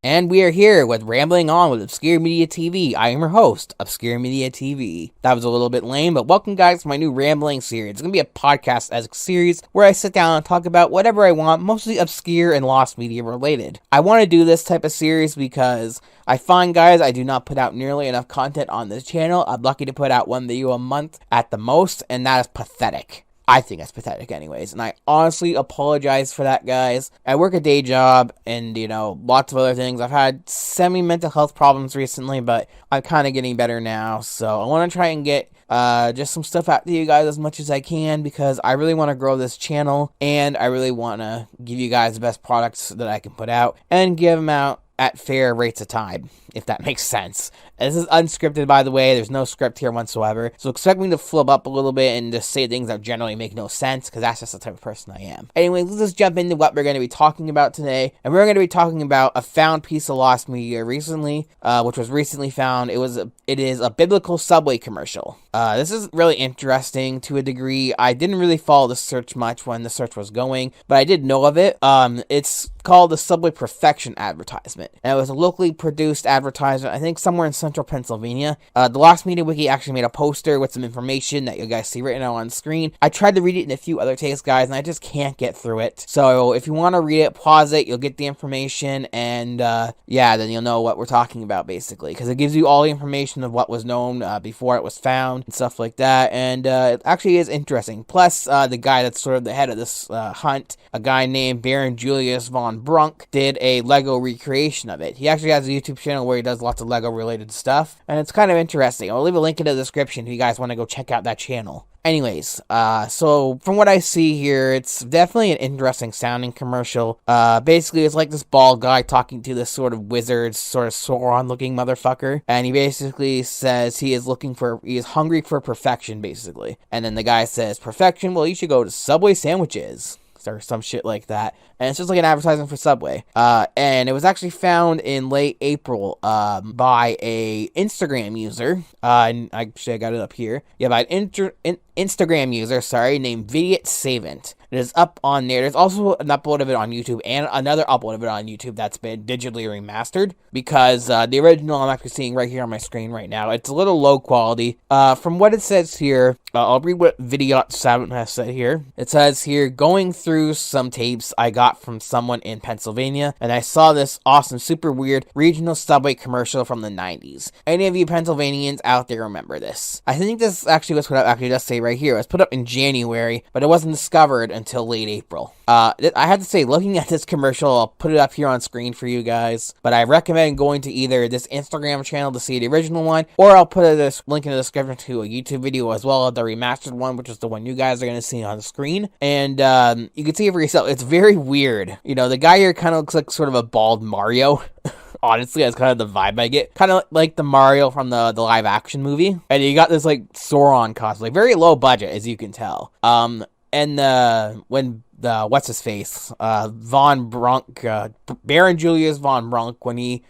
And we are here with Rambling On with Obscure Media TV. I am your host, Obscure Media TV. That was a little bit lame, but welcome guys to my new rambling series. It's going to be a podcast as a series where I sit down and talk about whatever I want, mostly obscure and lost media related. I want to do this type of series because I find, guys, I do not put out nearly enough content on this channel. I'm lucky to put out one video a month at the most, and that is pathetic. I think that's pathetic anyways, and I honestly apologize for that, guys. I work a day job and, lots of other things. I've had semi-mental health problems recently, but I'm kind of getting better now, so I want to try and get just some stuff out to you guys as much as I can, because I really want to grow this channel, and I really want to give you guys the best products that I can put out, and give them out at fair rates of time, if that makes sense. This is unscripted, by the way. There's no script here whatsoever. So expect me to flub up a little bit and just say things that generally make no sense, because that's just the type of person I am. Anyway, let's just jump into what we're going to be talking about today. And we're going to be talking about a found piece of lost media recently, which was recently found. It is a biblical Subway commercial. This is really interesting to a degree. I didn't really follow the search much when the search was going, but I did know of it. It's called the Subway Perfection advertisement. And it was a locally produced advertisement, I think somewhere in central Pennsylvania. The Lost Media Wiki actually made a poster with some information that you guys see right now on screen. I tried to read it in a few other takes, guys, and I just can't get through it. So if you want to read it, pause it, you'll get the information, and then you'll know what we're talking about, basically, because it gives you all the information of what was known before it was found and stuff like that, and it actually is interesting. Plus, the guy that's sort of the head of this hunt, a guy named Baron Julius von Brunk, did a Lego recreation of it. He actually has a YouTube channel where he does lots of Lego related stuff, and it's kind of interesting. I'll leave a link in the description if you guys want to go check out that channel. Anyways, so from what I see here, it's definitely an interesting sounding commercial. Basically, it's like this bald guy talking to this sort of wizard, sort of Sauron looking motherfucker, and he basically says he is hungry for perfection, basically. And then the guy says, perfection? Well, you should go to Subway sandwiches, or some shit like that. And it's just like an advertisement for Subway. And it was actually found in late April by a Instagram user. And I got it up here. Yeah, by an Instagram user, named Vidiot Savant. It is up on there. There's also an upload of it on YouTube and another upload of it on YouTube that's been digitally remastered, because the original I'm actually seeing right here on my screen right now, it's a little low quality. From what it says here, I'll read what Vidiot Savant has said here. It says here, going through some tapes I got from someone in Pennsylvania, and I saw this awesome, super weird regional Subway commercial from the 90s. Any of you Pennsylvanians out there remember this? I think this actually was what I actually just say right here. It was put up in January, but it wasn't discovered until late April. I had to say, looking at this commercial, I'll put it up here on screen for you guys, but I recommend going to either this Instagram channel to see the original one, or I'll put this link in the description to a YouTube video as well as the remastered one, which is the one you guys are going to see on the screen, and you can see it for yourself. It's very weird. The guy here kind of looks like sort of a bald Mario. Honestly, that's kind of the vibe I get. Kind of like the Mario from the live action movie. And you got this like Sauron cosplay. Very low budget, as you can tell. And when what's his face, Von Brunk, Baron Julius Von Brunk, when he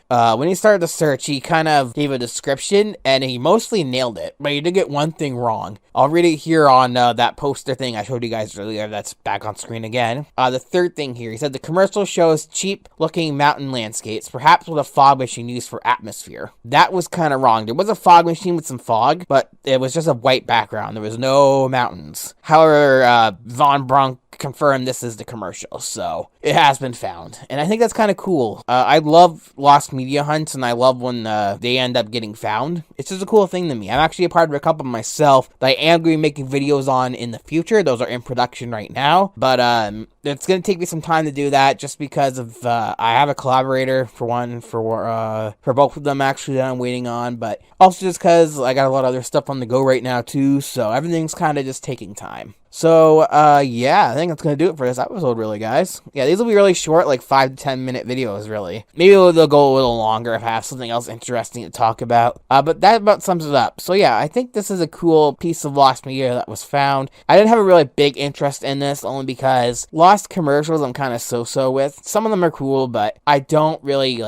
started the search, he kind of gave a description, and he mostly nailed it, but he did get one thing wrong. I'll read it here on that poster thing I showed you guys earlier that's back on screen again. The third thing here, he said the commercial shows cheap-looking mountain landscapes, perhaps with a fog machine used for atmosphere. That was kind of wrong. There was a fog machine with some fog, but it was just a white background. There was no mountains. However, Von Brunk confirmed this is the commercial, so it has been found, and I think that's kind of cool. I love lost media hunts, and I love when they end up getting found. It's just a cool thing to me. I'm actually a part of a couple myself that I am going to be making videos on in the future. Those are in production right now, but it's going to take me some time to do that, just because of I have a collaborator for both of them actually that I'm waiting on, but also just because I got a lot of other stuff on the go right now too, so everything's kind of just taking time. So, I think that's going to do it for this episode, really, guys. Yeah, these will be really short, like 5 to 10 minute videos, really. Maybe they'll go a little longer if I have something else interesting to talk about. But that about sums it up. So, yeah, I think this is a cool piece of lost media that was found. I didn't have a really big interest in this, only because lost commercials I'm kind of so-so with. Some of them are cool, but I don't really,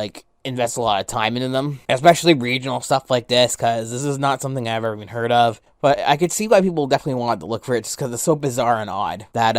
invest a lot of time into them, especially regional stuff like this, because this is not something I've ever even heard of. But I could see why people definitely wanted to look for it, just because it's so bizarre and odd that,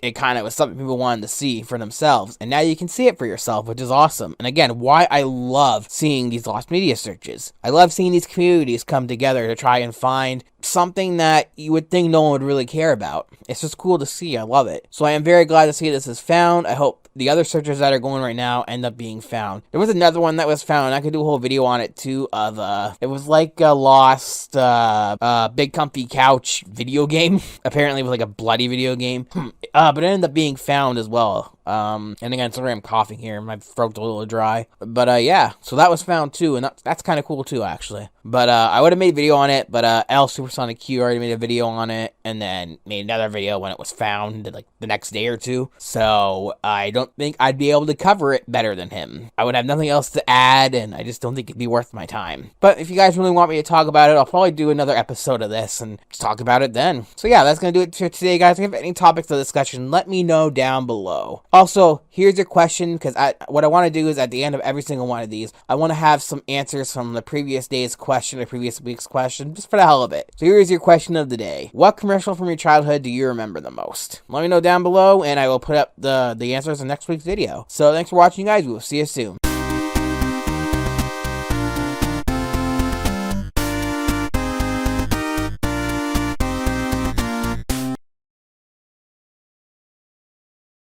it kind of was something people wanted to see for themselves. And now you can see it for yourself, which is awesome. And again, why I love seeing these lost media searches. I love seeing these communities come together to try and find something that you would think no one would really care about. It's just cool to see. I love it. So I am very glad to see this is found. I hope the other searches that are going right now end up being found. There was another one that was found. I could do a whole video on it too. It was like a lost big comfy couch video game. Apparently it was like a bloody video game. But it ended up being found as well. And again, sorry I'm coughing here. My throat's a little dry. But yeah, so that was found too, and that's kind of cool too, actually. But I would have made a video on it, but L Supersonic Q already made a video on it, and then made another video when it was found, like the next day or two. So I don't think I'd be able to cover it better than him. I would have nothing else to add, and I just don't think it'd be worth my time. But if you guys really want me to talk about it, I'll probably do another episode of this and just talk about it then. So yeah, that's gonna do it for today, guys. If you have any topics of discussion, let me know down below. Also, here's your question, because what I want to do is at the end of every single one of these, I want to have some answers from the previous day's question or previous week's question, just for the hell of it. So here's your question of the day. What commercial from your childhood do you remember the most? Let me know down below, and I will put up the answers in next week's video. So thanks for watching, guys. We will see you soon.